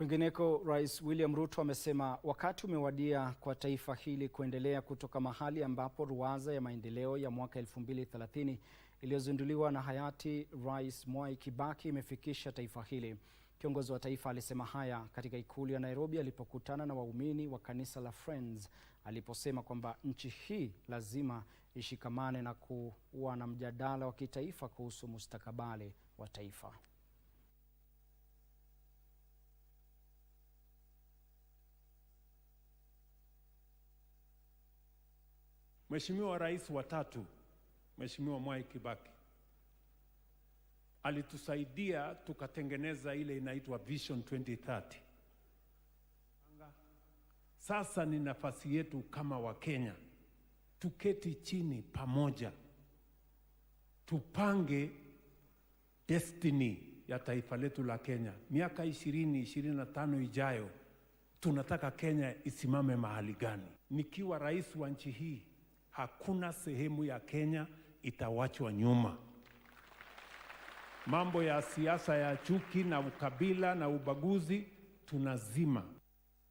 Kwingineko, Rais William Ruto amesema wakati umewadia kwa taifa hili kuendelea kutoka mahali ambapo ruwaza ya maendeleo ya mwaka 2030 iliyozinduliwa na hayati Rais Mwai Kibaki imefikisha taifa hili. Kiongozi wa taifa alisema haya katika ikulu ya Nairobi alipokutana na waumini wa kanisa la Friends, aliposema kwamba nchi hii lazima ishikamane na kuwa na mjadala wa kitaifa kuhusu mustakabali wa taifa. Mheshimiwa Rais wa tatu, Mheshimiwa Mwai Kibaki, alitusaidia tukatengeneza ile inaitwa Vision 2030. Sasa ni nafasi yetu kama Wakenya tuketi chini pamoja, tupange destiny ya taifa letu la Kenya. Miaka 20-25 ijayo tunataka Kenya isimame mahali gani? Nikiwa rais wa nchi hii, hakuna sehemu ya Kenya itawachwa nyuma. Mambo ya siasa ya chuki na ukabila na ubaguzi tunazima.